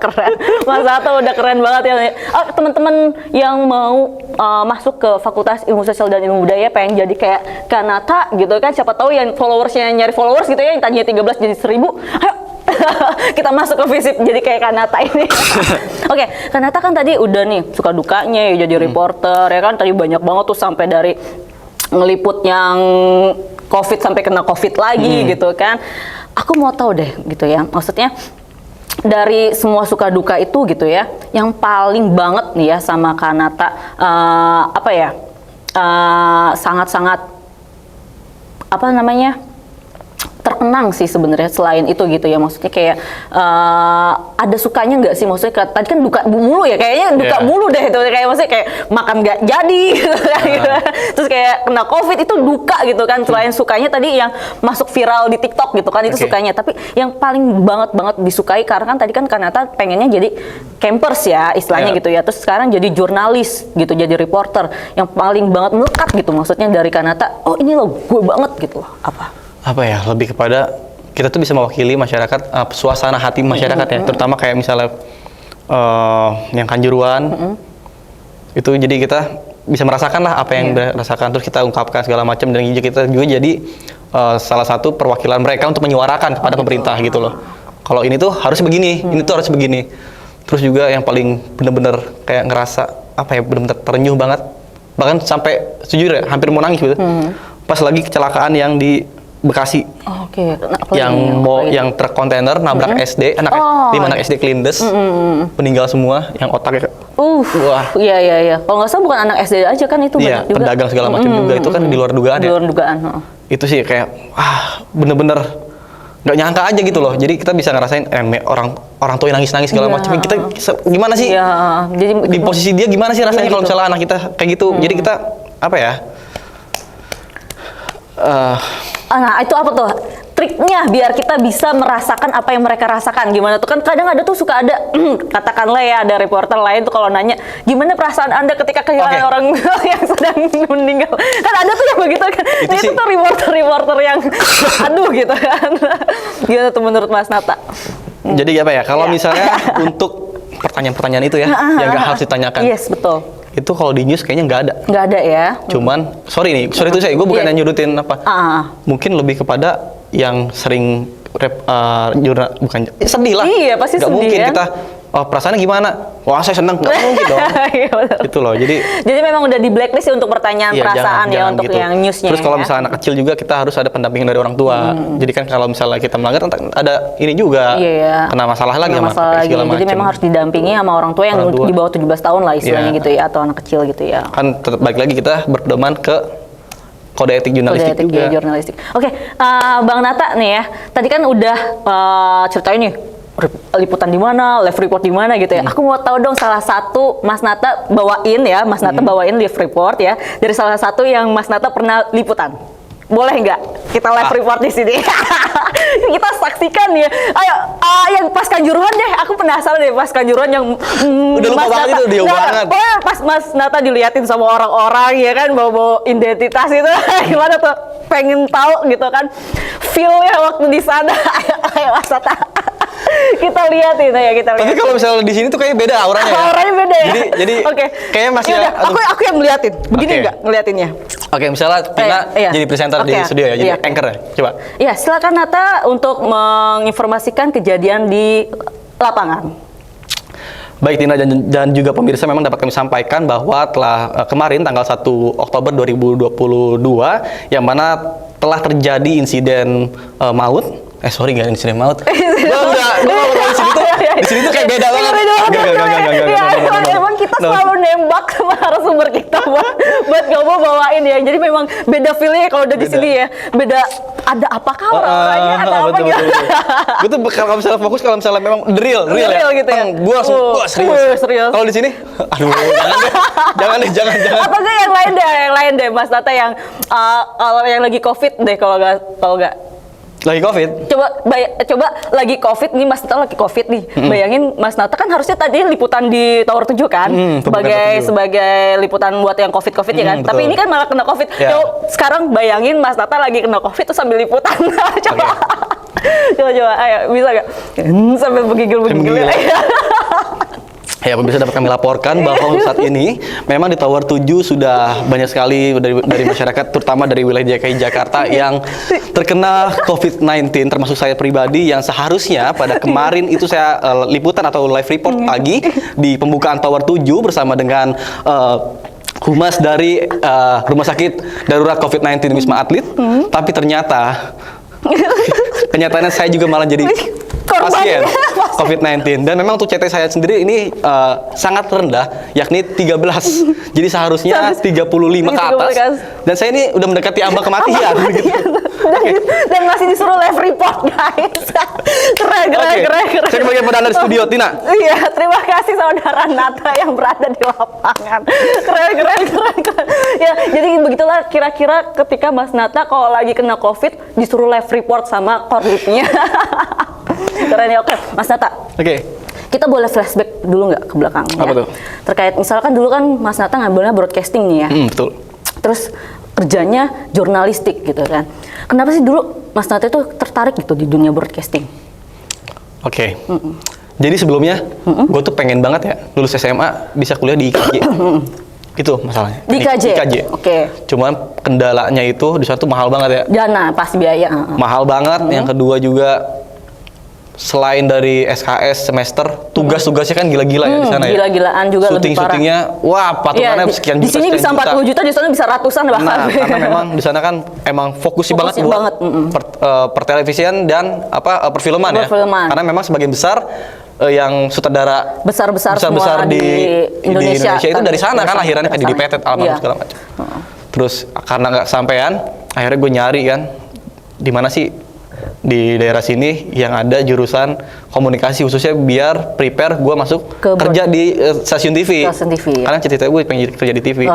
Keren. Mas Nata udah keren banget ya. Teman-teman yang mau masuk ke Fakultas Ilmu Sosial dan Ilmu Budaya pengen jadi kayak Kanata gitu kan, siapa tahu yang followersnya nyari followers gitu ya, yang tadinya 13 jadi 1.000, ayo kita masuk ke FISIP jadi kayak Kanata ini. Oke, Kanata kan tadi udah nih suka dukanya ya jadi reporter ya kan, tadi banyak banget tuh sampai dari ngeliput yang COVID sampai kena COVID lagi gitu kan. Aku mau tahu deh gitu ya, maksudnya dari semua suka duka itu gitu ya, yang paling banget nih ya sama Kanata sangat-sangat apa namanya terkenang sih sebenarnya selain itu gitu ya, maksudnya kayak ada sukanya nggak sih, maksudnya tadi kan duka mulu ya kayaknya duka mulu deh itu kayak maksudnya kayak makan nggak jadi gitu kan gitu. Terus kayak kena COVID itu duka gitu kan, selain sukanya tadi yang masuk viral di TikTok gitu kan itu sukanya, tapi yang paling banget disukai karena kan tadi kan Kanata pengennya jadi campers ya istilahnya gitu ya, terus sekarang jadi jurnalis gitu, jadi reporter, yang paling banget melekat gitu maksudnya dari Kanata, oh ini loh gue banget gitu loh, apa ya, lebih kepada kita tuh bisa mewakili masyarakat, suasana hati masyarakat ya, terutama kayak misalnya yang Kanjuruhan itu, jadi kita bisa merasakan lah apa yang dirasakan, terus kita ungkapkan segala macam, dan kita juga jadi salah satu perwakilan mereka untuk menyuarakan kepada pemerintah gitu loh. Kalau ini tuh harus begini, ini tuh harus begini. Terus juga yang paling bener-bener kayak ngerasa bener-bener terenyuh banget, bahkan sampai sejujurnya hampir mau nangis gitu. Pas lagi kecelakaan yang di Bekasi, yang truk kontainer nabrak SD, anak 5 anak SD kelindes, meninggal semua, yang otaknya. Wah. Iya. Kalau nggak salah bukan anak SD aja kan itu banyak juga. Pedagang segala macam juga itu kan di luar dugaan ya. Di luar dugaan. Itu sih kayak bener-bener nggak nyangka aja gitu loh. Jadi kita bisa ngerasain orang tua yang nangis segala macam. Kita gimana sih? Jadi di posisi dia gimana sih rasanya kalau misalnya anak kita kayak gitu? Jadi kita nah itu apa tuh? triknya biar kita bisa merasakan apa yang mereka rasakan. Gimana tuh, kan kadang ada tuh suka ada katakanlah ya, ada reporter lain tuh kalau nanya gimana perasaan Anda ketika kehilangan orang yang sedang meninggal, kan ada tuh yang begitu kan. Itu tuh reporter yang aduh gitu kan. Gimana tuh menurut Mas Nata? Jadi apa ya, kalau misalnya untuk pertanyaan-pertanyaan itu ya yang nggak harus ditanyakan. Yes, betul. Itu kalau di news kayaknya nggak ada. Nggak ada ya. Cuman, sorry itu gue bukan yang nyudutin apa. Mungkin lebih kepada yang sering jurnal, bukan sedih lah. Iya, pasti nggak sedih mungkin ya. kita, perasaannya gimana? Wah, saya seneng. Nggak mungkin dong. Iya, Itu loh, jadi memang udah di blacklist ya untuk pertanyaan perasaan jangan untuk gitu. yang newsnya. Terus kalau ya. misalnya anak kecil juga kita harus ada pendampingan dari orang tua. Jadi kan kalau misalnya kita melanggar ada ini juga. Kena masalah lagi sama segala macam. Jadi memang harus didampingi sama orang tua yang di bawah 17 tahun lah istilahnya gitu ya, atau anak kecil gitu ya. Kan tetap balik lagi kita berpedoman ke kode etik jurnalistik juga. Ya, jurnalistik. Oke, Bang Nata nih ya. Tadi kan udah ceritain nih liputan di mana, live report di mana gitu ya. Aku mau tahu dong salah satu Mas Nata bawain ya, Mas Nata bawain live report ya dari salah satu yang Mas Nata pernah liputan. Boleh nggak kita live report di sini? Kita saksikan ya. Ayo, yang pas Kanjuruhan deh. Aku penasaran deh pas Kanjuruhan yang udah lupa banget itu, dia banget. Oh, pas Mas Nata diliatin sama orang-orang ya kan, bawa identitas itu gimana tuh? Pengen tahu gitu kan feel-nya waktu di sana. Ayo Mas Nata. Kita liatin ya, kita lihat. Tapi kalau misalnya di sini tuh kayaknya beda auranya. Auranya beda ya. Jadi kayaknya masih ya, aku yang ngeliatin. Begini enggak ngeliatinnya? Oke, misalnya Tina jadi presenter di studio ya, jadi anchor ya. Coba. Iya, silakan Nata untuk menginformasikan kejadian di lapangan. Baik Tina dan juga pemirsa, memang dapat kami sampaikan bahwa telah kemarin tanggal 1 Oktober 2022 yang mana telah terjadi insiden maut. Sorry, nggak insiden maut. Di sini tuh kayak beda banget. Enggak. Emang kita selalu nembak sama narasumber kita buat ngomong bawain ya. Jadi memang beda feel-nya kalau udah di sini ya. Beda, ada apakah orang-orangnya, ada apa gitu. Gue tuh kalau misalnya fokus, kalau misalnya memang real ya. Gitu ya. Gue langsung, serius. Kalau di sini, aduh, jangan. Apakah yang lain deh, Mas Nata, yang kalau yang lagi COVID deh, kalau nggak. Lagi COVID? Coba lagi COVID nih, Mas Nata lagi COVID nih. Bayangin Mas Nata kan harusnya tadi liputan di Tower 7 kan? Sebagai liputan buat yang COVID ya kan? Tapi ini kan malah kena COVID. Coba sekarang bayangin Mas Nata lagi kena COVID terus sambil liputan. Coba. Coba, ayo, bisa nggak? Sambil menggigil. Ya, pemirsa, dapat kami laporkan bahwa saat ini memang di Tower 7 sudah banyak sekali dari masyarakat, terutama dari wilayah DKI Jakarta yang terkena COVID-19, termasuk saya pribadi yang seharusnya pada kemarin itu saya liputan atau live report pagi di pembukaan Tower 7 bersama dengan humas dari Rumah Sakit Darurat COVID-19 Wisma Atlet, tapi ternyata kenyataannya saya juga malah jadi pasien COVID-19, dan memang untuk CT saya sendiri ini sangat rendah, yakni 13. Jadi seharusnya 35 ke atas, dan saya ini udah mendekati ambang kematian gitu. Dan masih disuruh live report, guys. Keren. Saya kembali pada Anda di studio, Tina. Iya, terima kasih saudara Nata yang berada di lapangan. Keren. Ya, jadi begitulah kira-kira ketika Mas Nata kalau lagi kena COVID disuruh live report sama korlipnya. Keren ya. Oke, Mas Nata. Oke. Kita boleh flashback dulu nggak ke belakang? Apa ya? tuh? Terkait misalkan dulu kan Mas Nata ngambilnya broadcasting nih ya. Betul. Terus kerjanya jurnalistik gitu kan. Kenapa sih dulu Mas Nata itu tertarik gitu di dunia broadcasting? Oke. Jadi sebelumnya gue tuh pengen banget ya lulus SMA bisa kuliah di IKJ. Itu masalahnya. Di IKJ. Oke. Cuman kendalanya itu di satu mahal banget ya. Dana, pas biaya. Mahal banget. Yang kedua juga selain dari SKS semester, tugas-tugasnya kan gila-gila ya di sana ya. Gila-gilaan juga lebih parah. Syuting-syutingnya, wah patungannya sekian juta. Di sini bisa 40 juta, di sana bisa ratusan bahkan. Nah, karena memang di sana kan emang fokusnya banget buat pertelevisian dan perfilman ya. Karena memang sebagian besar yang sutradara besar-besar di Indonesia itu dari sana kan, akhirnya kayak di Petet, Almarhum segala macam. Terus karena nggak sampean, akhirnya gue nyari kan, di mana sih di daerah sini yang ada jurusan komunikasi, khususnya biar prepare gue masuk kerja di stasiun TV. Karena cita-cita gue pengen kerja di TV.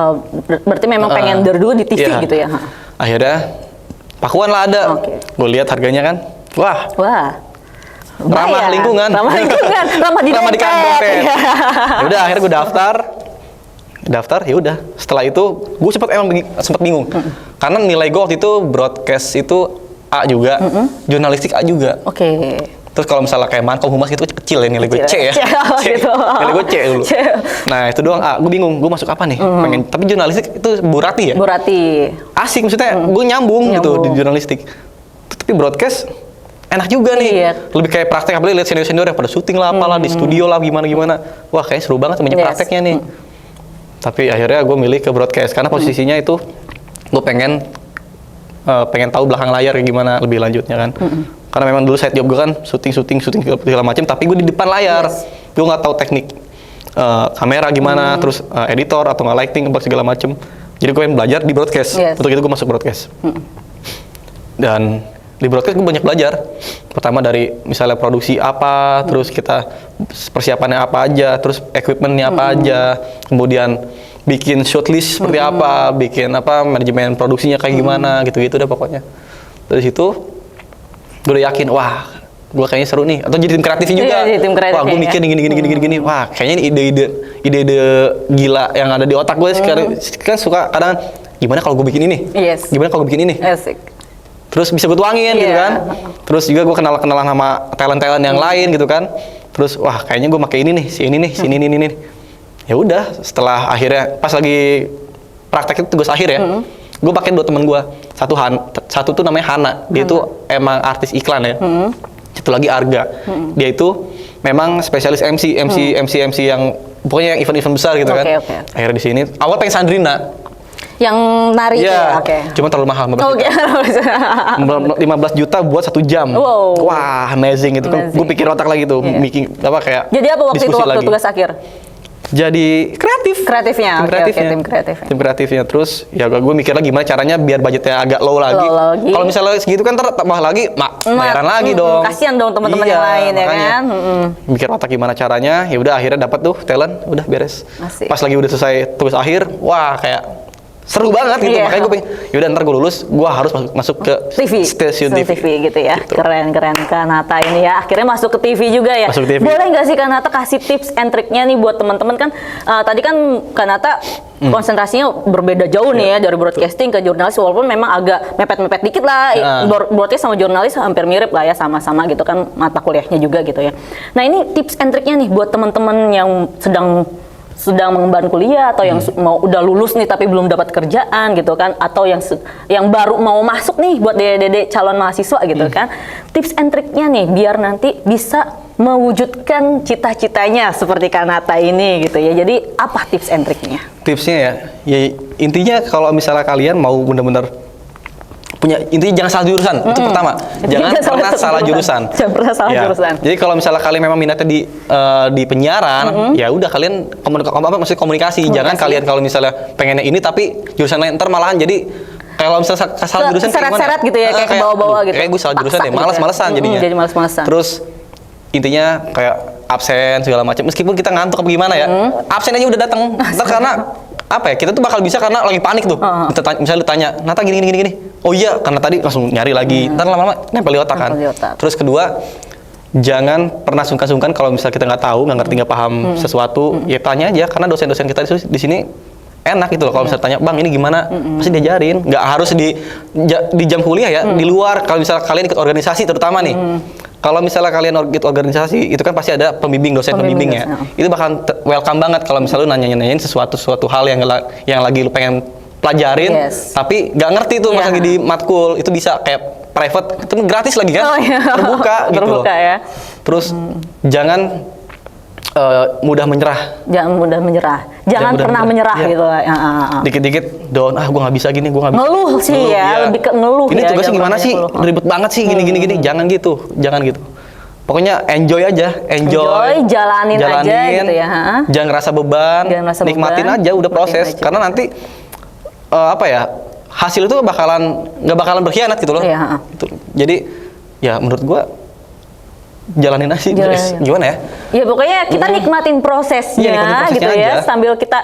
Berarti memang pengen dari dulu di TV gitu ya? Akhirnya Pakuan lah ada. Oke. Gue lihat harganya kan, wah, ramah lumayan. lingkungan, Ramah lingkungan, ramah di ramah di kantong. dompet. Ya udah, akhirnya gue daftar, ya udah. Setelah itu gue sempat bingung, karena nilai gue waktu itu broadcast itu A juga, jurnalistik A juga. Oke. Terus kalau misalnya kayak Mankom Humas gitu kecil ya, nilai gue C ya. Gitu. Nilai gue C dulu. C. Nah itu doang A, gue bingung, gue masuk apa nih? Tapi jurnalistik itu Burati ya? Burati. Asik, maksudnya gue nyambung gitu di jurnalistik. Tapi broadcast enak juga nih. Iya. Lebih kayak praktek, apalagi lihat senior-senior yang pada syuting lah, apalah di studio lah, gimana-gimana. Wah kayaknya seru banget banyak prakteknya nih. Tapi akhirnya gue milih ke broadcast karena posisinya itu gue pengen tahu belakang layar kayak gimana lebih lanjutnya kan. Karena memang dulu side job gue kan syuting segala macam, tapi gue di depan layar. Gue nggak tahu teknik kamera gimana, terus editor atau nggak lighting apa segala macam. Jadi gue pengen belajar di broadcast. Untuk itu gue masuk broadcast. Dan di broadcast gue banyak belajar. Pertama dari misalnya produksi apa, terus kita persiapannya apa aja, terus equipmentnya apa aja, kemudian bikin shortlist seperti apa, bikin apa manajemen produksinya kayak gimana, gitu-gitu deh pokoknya. Dari situ gue udah yakin, wah gue kayaknya seru nih, atau jadi tim kreatif juga. Iya, tim kreatif, wah gue mikir gini, wah kayaknya ini ide-ide gila yang ada di otak gue sekarang kan suka kadang gimana kalau gue bikin ini, gimana kalau gue bikin ini. Asik. Terus bisa gue tuangin gitu kan. Terus juga gue kenalan sama talent-talent yang lain gitu kan. Terus wah kayaknya gue pakai ini nih, si ini. Ya udah, setelah akhirnya pas lagi praktek itu tugas akhir ya. Gue pakai 2 temen gue. Satu tuh namanya Hana. Dia tuh emang artis iklan ya. Satu lagi Arga. Dia itu memang spesialis MC yang pokoknya yang event-event besar gitu kan. Akhirnya di sini awal pengen Sandrina. Yang nari ya, cuma terlalu mahal 15 juta buat 1 jam. Wah, amazing itu kan. Gue pikir otak lagi tuh, bikin apa kayak. Jadi apa waktu itu tugas akhir? Jadi kreatifnya. Tim kreatifnya. Terus ya gue mikir lagi gimana caranya biar budgetnya agak low lagi. Kalau misalnya segitu kan tambah lagi bayaran lagi dong. Kasian dong teman-teman yang lain ya kan. Mikir otak gimana caranya. Ya udah akhirnya dapat tuh talent, udah beres. Pas lagi udah selesai tugas akhir, wah kayak seru banget gitu. Makanya gue pengen, yaudah ntar gue lulus, gue harus masuk ke stasiun TV gitu ya. Gitu. Keren Kanata ini ya. Akhirnya masuk ke TV juga ya. Boleh nggak sih Kanata kasih tips and triknya nih buat teman-teman kan? Tadi kan Kanata konsentrasinya berbeda jauh nih ya dari broadcasting ke jurnalis, walaupun memang agak mepet-mepet dikit lah. Broadcast sama jurnalis hampir mirip lah ya, sama-sama gitu kan mata kuliahnya juga gitu ya. Nah ini tips and triknya nih buat teman-teman yang sedang mengemban kuliah atau yang mau udah lulus nih tapi belum dapat kerjaan gitu kan, atau yang baru mau masuk nih buat dede calon mahasiswa gitu kan. Tips and triknya nih biar nanti bisa mewujudkan cita-citanya seperti Kanata ini gitu ya. Jadi apa tips and triknya? Tipsnya ya intinya kalau misalnya kalian mau benar-benar punya, intinya jangan salah jurusan. Itu pertama, jangan pernah salah jurusan. Jangan pernah salah jurusan. Jadi kalau misalnya kalian memang minatnya di penyiaran, ya udah kalian komunikasi. Jangan kalian kalau misalnya pengennya ini tapi jurusan lain, ntar malahan jadi kalau misalnya salah jurusan seret-seret gitu ya, kayak ke bawah-bawah gitu. Kayak gue salah jurusan deh, malas-malesan jadinya. Jadi malas-malesan. Terus intinya kayak absen segala macam, meskipun kita ngantuk apa gimana ya, absen aja udah datang. Ntar karena apa ya, kita tuh bakal bisa karena lagi panik tuh. Misalnya lu tanya, Nata gini. Oh iya, karena tadi langsung nyari lagi. Ntar lama-lama nempel di otak kan. Terus kedua, jangan pernah sungkan-sungkan kalau misalnya kita nggak tahu, nggak ngerti, nggak paham sesuatu, ya tanya aja. Karena dosen-dosen kita di sini enak gitu loh. Kalau misalnya tanya, Bang ini gimana? Pasti diajarin. Nggak harus di jam kuliah ya, di luar. Kalau misalnya kalian ikut organisasi terutama nih. Kalau misalnya kalian ikut organisasi, itu kan pasti ada dosen pembimbingnya. Itu bakal welcome banget kalau misalnya lu nanyain sesuatu hal yang lagi lu pengen pelajarin, tapi nggak ngerti tuh pas lagi di matkul. Itu bisa kayak private, itu gratis lagi kan, terbuka gitu loh. Ya. Terus jangan mudah menyerah. Jangan pernah menyerah gitu. Dikit-dikit down, gue nggak bisa gini, gue nggak bisa. Ngeluh sih ya, lebih ke ngeluh. Ini tugasnya gimana sih? Ribet banget sih, gini. Jangan gitu. Pokoknya enjoy aja, jalanin aja gitu ya. Jangan ngerasa beban, nikmatin aja, udah proses. Karena nanti hasil itu nggak bakalan berkhianat gitu loh. Jadi ya menurut gue jalanin aja. Gimana ya? Ya pokoknya kita nikmatin prosesnya, gitu ya, aja. sambil kita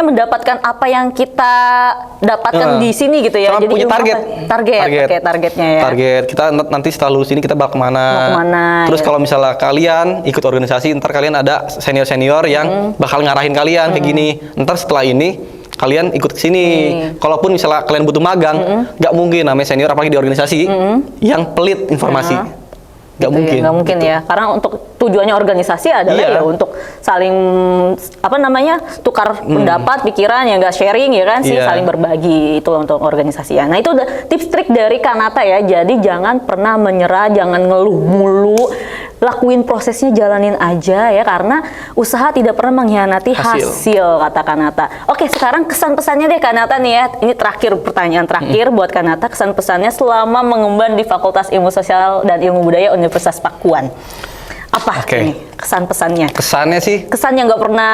mendapatkan apa yang kita dapatkan di sini gitu ya. Sama Jadi punya target. Oke, targetnya ya. Target kita nanti setelah lulus ini kita bakal kemana. Terus kalau misalnya kalian ikut organisasi, ntar kalian ada senior yang bakal ngarahin kalian kayak gini. Ntar setelah ini kalian ikut ke sini. Kalaupun misalnya kalian butuh magang, nggak mungkin namanya senior apalagi di organisasi yang pelit informasi. Nggak gitu mungkin. Ya, nggak mungkin ya, karena untuk tujuannya organisasi adalah ya untuk saling tukar pendapat, pikiran, ya nggak sharing ya kan sih, saling berbagi itu untuk organisasi ya. Nah itu udah tips trik dari Kanata ya. Jadi jangan pernah menyerah, jangan ngeluh mulu, lakuin prosesnya, jalanin aja ya, karena usaha tidak pernah mengkhianati hasil kata Kanata. Oke, sekarang kesan pesannya deh Kanata nih ya. Ini terakhir, pertanyaan terakhir buat Kanata, kesan pesannya selama mengemban di Fakultas Ilmu Sosial dan Ilmu Budaya Universitas Pakuan. Apa ini kesan pesannya? Kesannya sih, kesan yang nggak pernah,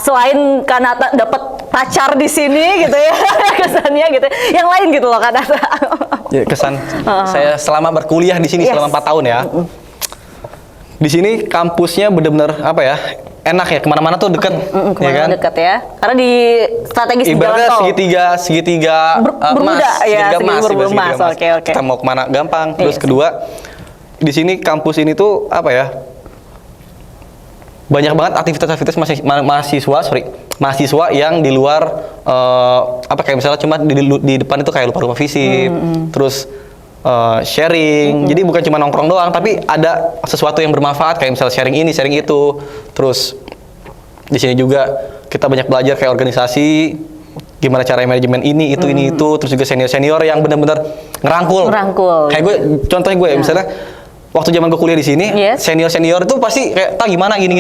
selain Kanata dapat pacar di sini gitu ya, kesannya gitu, yang lain gitu loh Kanata. Ya, kesan saya selama berkuliah di sini selama 4 tahun ya. Di sini kampusnya benar-benar enak ya, kemana-mana tuh deket, ya kan? Dekat ya, karena di strategis ibaratnya segitiga bermuda ya, segitiga emas. Oke. Kita mau kemana gampang. Terus kedua, di sini kampus ini tuh banyak banget aktivitas-aktivitas mahasiswa yang di luar kayak misalnya cuma di depan itu kayak lupa fisip, terus sharing. Jadi bukan cuma nongkrong doang, tapi ada sesuatu yang bermanfaat kayak misalnya sharing ini, sharing itu. Terus di sini juga kita banyak belajar kayak organisasi, gimana cara manajemen ini itu. Terus juga senior yang benar-benar ngerangkul. Kayak gue, contohnya gue misalnya waktu zaman gue kuliah di sini, senior itu pasti kayak, "Tak gimana gini.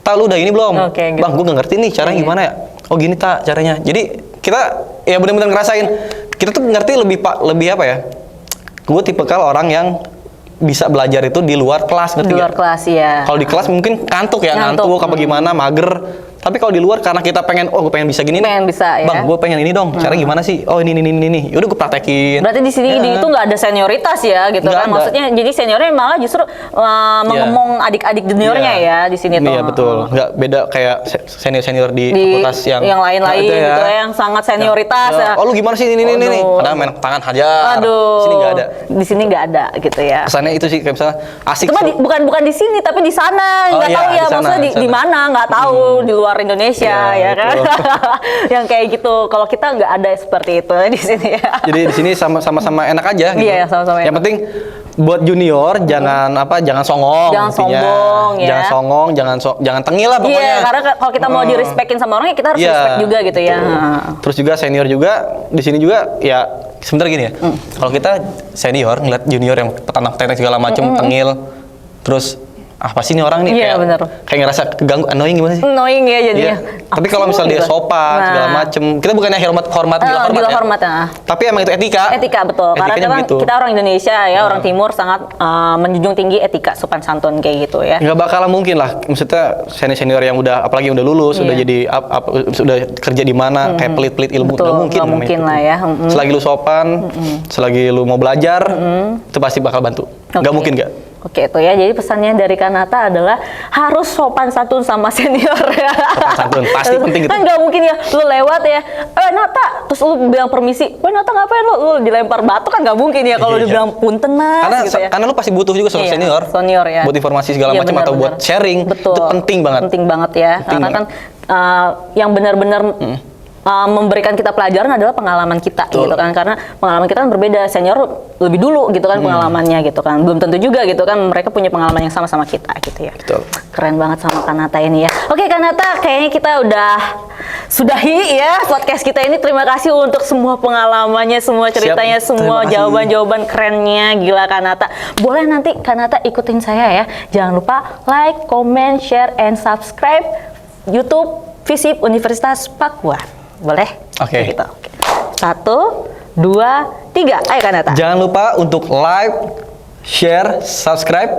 Tak lu udah ini belum?" Gitu. "Bang, gue nggak ngerti nih caranya gimana ya." "Oh gini tak caranya." Jadi kita ya benar-benar ngerasain, kita tuh ngerti lebih gue tipikal orang yang bisa belajar itu di luar kelas, ngerti? Di luar kelas ya. Kalau di kelas mungkin ngantuk apa gimana, mager. Tapi kalau di luar karena kita pengen, gue pengen bisa gini nih. Bisa ya. Bang, gue pengen ini dong. Cara gimana sih? Oh ini. Yaudah gue praktekin. Berarti di sini itu nggak ada senioritas ya, gitu kan? Maksudnya jadi seniornya malah justru mengemong adik-adik juniornya ya di sini tuh. Iya betul. Nggak beda kayak senior di fakultas yang lain-lain gitu ya, yang sangat senioritas. Ya. Oh lu gimana sih ini? Padahal main tangan hajar. Aduh. Di sini nggak ada. Di sini nggak ada gitu ya. Kesannya itu sih kayak misalnya asik. Cuma bukan di sini, tapi di sana nggak tahu ya, maksudnya di mana nggak tahu, di luar Indonesia ya kan. Yang kayak gitu. Kalau kita nggak ada seperti itu di sini ya. Jadi di sini sama-sama enak aja gitu. Iya, sama-sama enak. Yang penting buat junior jangan songong. Jangan sombong ya. Jangan songong, jangan tengil lah pokoknya. Iya, karena kalau kita mau di-respectin sama orang ya kita harus respect juga gitu ya. Terus juga senior juga di sini juga ya sebentar gini ya. Kalau kita senior ngeliat junior yang petanang-petanang segala macam tengil, terus apa sih ini orang nih? Iya, bener. Kayak ngerasa keganggu, annoying gimana sih? Annoying ya jadinya. Tapi kalau misalnya dia sopan segala macem, kita bukannya hormat ya. Tapi emang itu etika. Etika betul. Karena kita orang Indonesia ya, orang Timur sangat menjunjung tinggi etika, sopan santun kayak gitu ya. Nggak bakalan mungkin lah, maksudnya senior yang apalagi udah lulus, udah jadi sudah kerja di mana, kayak pelit-pelit ilmu, nggak mungkin lah ya. Selagi lu sopan, selagi lu mau belajar, itu pasti bakal bantu. Nggak mungkin nggak. Oke, itu ya. Jadi pesannya dari Kanata adalah harus sopan santun sama senior ya. Sopan santun pasti penting gitu. Kan nggak mungkin ya lu lewat ya, Nata, terus lu bilang permisi, Nata ngapain lu dilempar batu, kan nggak mungkin ya kalau dibilang punten mas gitu ya. Karena lu pasti butuh juga sama senior ya. Buat informasi segala macam atau buat sharing. Betul. Itu penting banget. Penting banget ya. Karena kan yang benar-benar memberikan kita pelajaran adalah pengalaman kita gitu kan, karena pengalaman kita kan berbeda, senior lebih dulu gitu kan pengalamannya gitu kan, belum tentu juga gitu kan mereka punya pengalaman yang sama kita gitu ya. Betul. Keren banget sama Kanata ini ya. Oke Kanata, kayaknya kita udah sudahi ya podcast kita ini. Terima kasih untuk semua pengalamannya, semua ceritanya, semua jawaban-jawaban kerennya, gila Kanata. Boleh nanti Kanata ikutin saya ya, jangan lupa like, comment, share, and subscribe YouTube FISIP Universitas Pakuan. Boleh? Oke. Gitu. 1, 2, 3. Ayo Kanata. Jangan lupa untuk like, share, subscribe,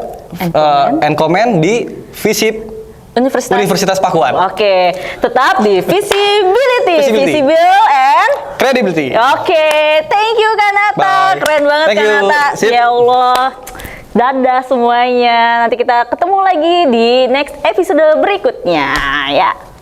and comment di FISIP Universitas Pakuan. Oke. Tetap di Visibility. Visible and Credibility. Oke. Thank you Kanata. Bye. Keren banget Thank you. Kanata. Sip. Ya Allah. Dadah semuanya. Nanti kita ketemu lagi di next episode berikutnya ya.